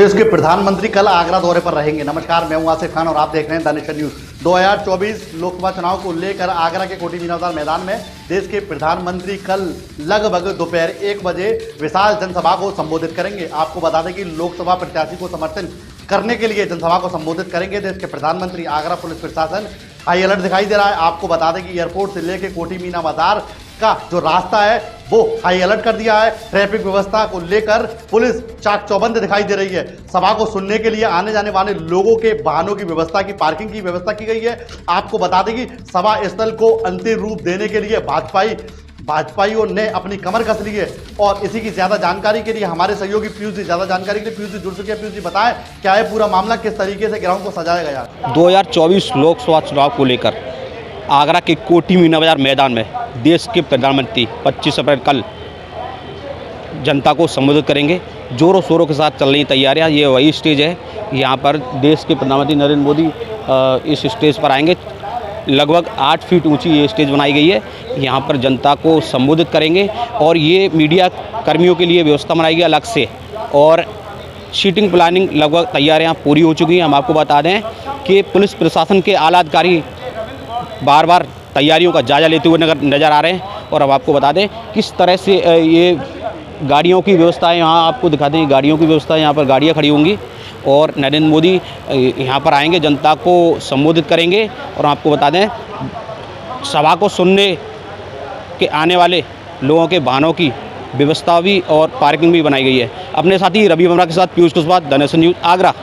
देश के प्रधानमंत्री कल आगरा दौरे पर रहेंगे। नमस्कार, मैं हूं आसिफ खान और आप देख रहे हैं द नेशन न्यूज। 2024 लोकसभा चुनाव को लेकर आगरा के कोठी मीना बाजार मैदान में देश के प्रधानमंत्री कल लगभग दोपहर 1 बजे विशाल जनसभा को संबोधित करेंगे। आपको बता दें कि लोकसभा प्रत्याशी को समर्थन करने के लिए जनसभा को संबोधित करेंगे देश के प्रधानमंत्री। आगरा पुलिस प्रशासन हाई अलर्ट दिखाई दे रहा है। आपको बता दें कि एयरपोर्ट से लेकर कोठी मीना बाजार का जो रास्ता है वो हाई अलर्ट कर दिया है। ट्रैफिक व्यवस्था को लेकर पुलिस चाक चौबंद दिखाई दे रही है। सभा को सुनने के लिए आने जाने वाले लोगों के वाहनों की व्यवस्था की, पार्किंग की व्यवस्था की गई है। आपको बता दें कि सभा स्थल को अंतिम रूप देने के लिए भाजपाइयों ने अपनी कमर कस ली है। और इसी की ज्यादा जानकारी के लिए हमारे सहयोगी पीयूष जी ज्यादा जानकारी के लिए पीयूष जी जुड़ चुके हैं। पीयूष जी बताएं, क्या है पूरा मामला, किस तरीके से ग्राउंड को सजाया गया? 2024 लोकसभा चुनाव को लेकर आगरा के कोठी मीना बाजार मैदान में देश के प्रधानमंत्री 25 अप्रैल कल जनता को संबोधित करेंगे। जोरों शोरों के साथ चल रही तैयारियां। ये वही स्टेज है, यहाँ पर देश के प्रधानमंत्री नरेंद्र मोदी इस स्टेज पर आएंगे। लगभग 8 फीट ऊंची ये स्टेज बनाई गई है। यहाँ पर जनता को संबोधित करेंगे और ये मीडिया कर्मियों के लिए व्यवस्था बनाई गई अलग से। और सीटिंग प्लानिंग लगभग तैयारियां पूरी हो चुकी हैं। हम आपको बता दें कि पुलिस प्रशासन के आला अधिकारी बार बार तैयारियों का जायजा लेते हुए नज़र आ रहे हैं। और अब आपको बता दें किस तरह से ये गाड़ियों की व्यवस्था है। यहाँ आपको दिखा दें गाड़ियों की व्यवस्था है। यहाँ पर गाड़ियाँ खड़ी होंगी और नरेंद्र मोदी यहाँ पर आएंगे, जनता को संबोधित करेंगे। और आपको बता दें सभा को सुनने के आने वाले लोगों के वाहनों की व्यवस्था भी और पार्किंग भी बनाई गई है। अपने साथी रवि बमरा के साथ Piyush Kushwaha, the nation news, Agra.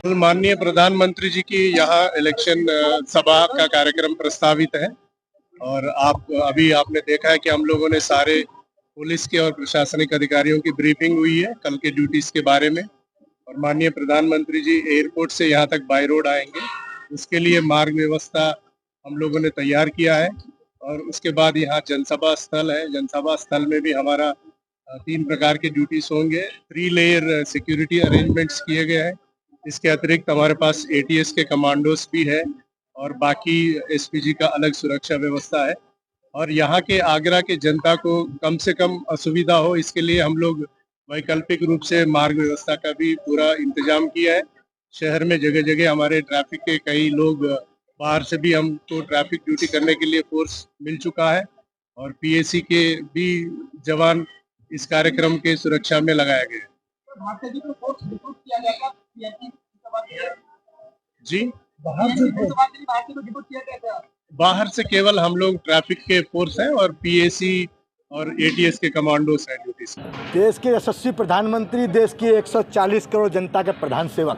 माननीय प्रधानमंत्री जी की यहाँ इलेक्शन सभा का कार्यक्रम प्रस्तावित है। और आपने देखा है कि हम लोगों ने सारे पुलिस के और प्रशासनिक अधिकारियों की ब्रीफिंग हुई है कल के ड्यूटीज के बारे में। और माननीय प्रधानमंत्री जी एयरपोर्ट से यहाँ तक बाय रोड आएंगे, उसके लिए मार्ग व्यवस्था हम लोगों ने तैयार किया है। और उसके बाद यहाँ जनसभा स्थल है, जनसभा स्थल में भी हमारा 3 प्रकार के ड्यूटीज होंगे। 3 लेयर सिक्योरिटी अरेंजमेंट्स किए गए हैं। इसके अतिरिक्त हमारे पास ATS के कमांडोज भी है और बाकी SPG का अलग सुरक्षा व्यवस्था है। और यहाँ के आगरा के जनता को कम से कम असुविधा हो, इसके लिए हम लोग वैकल्पिक रूप से मार्ग व्यवस्था का भी पूरा इंतजाम किया है। शहर में जगह जगह हमारे ट्रैफिक के कई लोग बाहर से भी हमको ट्रैफिक ड्यूटी करने के लिए फोर्स मिल चुका है। और PAC के भी जवान इस कार्यक्रम के सुरक्षा में लगाए गए हैं। जी, बाहर से केवल हम लोग ट्रैफिक के फोर्स हैं और PAC और ATS के कमांडोस हैं ड्यूटी से। देश के यशस्वी प्रधानमंत्री, देश की 140 करोड़ जनता के प्रधान सेवक,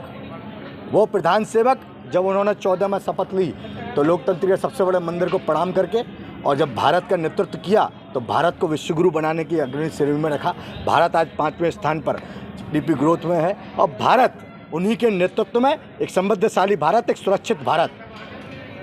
वो प्रधान सेवक जब उन्होंने 14 में शपथ ली तो लोकतंत्र के सबसे बड़े मंदिर को प्रणाम करके, और जब भारत का नेतृत्व किया तो भारत को विश्वगुरु बनाने की अग्रणी श्रेणी में रखा। भारत आज 5वें स्थान पर GDP ग्रोथ में है। और भारत उन्हीं के नेतृत्व में एक समृद्धशाली भारत, एक सुरक्षित भारत,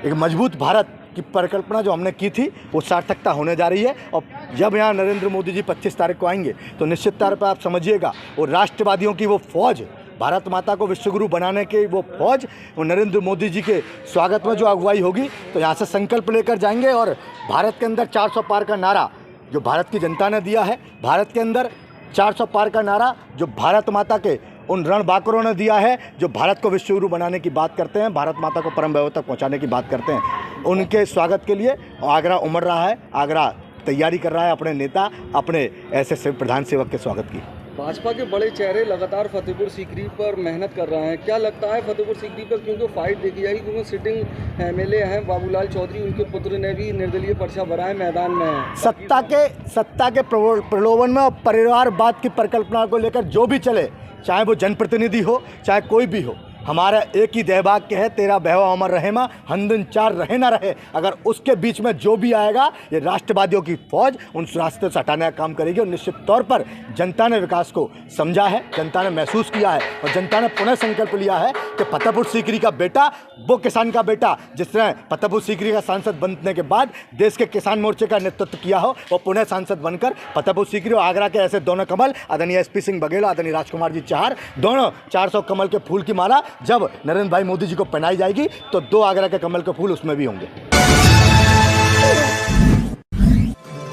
एक मजबूत भारत की परिकल्पना जो हमने की थी वो सार्थकता होने जा रही है। और जब यहाँ नरेंद्र मोदी जी 25 तारीख को आएंगे तो निश्चित तौर पर आप समझिएगा वो राष्ट्रवादियों की वो फौज, भारत माता को विश्वगुरु बनाने की वो फौज, वो नरेंद्र मोदी जी के स्वागत में जो अगुवाई होगी तो यहाँ से संकल्प लेकर जाएंगे। और भारत के अंदर 400 पार का नारा जो भारत की जनता ने दिया है, भारत के अंदर 400 पार का नारा जो भारत माता के उन रणबांकुरों ने दिया है, जो भारत को विश्वगुरु बनाने की बात करते हैं, भारत माता को परम वैभव तक पहुँचाने की बात करते हैं, उनके स्वागत के लिए आगरा उमड़ रहा है। आगरा तैयारी कर रहा है अपने नेता, अपने ऐसे प्रधान सेवक के स्वागत की। भाजपा के बड़े चेहरे लगातार फतेहपुर सीकरी पर मेहनत कर रहे हैं। क्या लगता है फतेहपुर सीकरी पर क्योंकि फाइट देखी जाएगी, क्योंकि सिटिंग MLA हैं बाबूलाल चौधरी, उनके पुत्र ने भी निर्दलीय पर्चा भरा है, मैदान में है। सत्ता के प्रलोभन में और परिवारवाद की परिकल्पना को लेकर जो भी चले, चाहे वो जनप्रतिनिधि हो चाहे कोई भी हो, हमारा एक ही दैवाक्य है, तेरा वैभव अमर रहे माँ, हंदन चार रहे ना रहे। अगर उसके बीच में जो भी आएगा, ये राष्ट्रवादियों की फौज उन रास्ते से हटाने का काम करेगी। और निश्चित तौर पर जनता ने विकास को समझा है, जनता ने महसूस किया है और जनता ने पुनः संकल्प लिया है कि फतेहपुर सीकरी का बेटा, वो किसान का बेटा जिसने फतेहपुर सीकरी का सांसद बनने के बाद देश के किसान मोर्चे का नेतृत्व किया हो, वो पुनः सांसद बनकर फतेहपुर सीकरी और आगरा के ऐसे दोनों कमल, आदरणीय SP सिंह बघेल, आदरणीय राजकुमार जी चहार, दोनों 400 कमल के फूल की माला जब नरेंद्र भाई मोदी जी को पहनाई जाएगी तो 2 आगरा के कमल के फूल उसमें भी होंगे।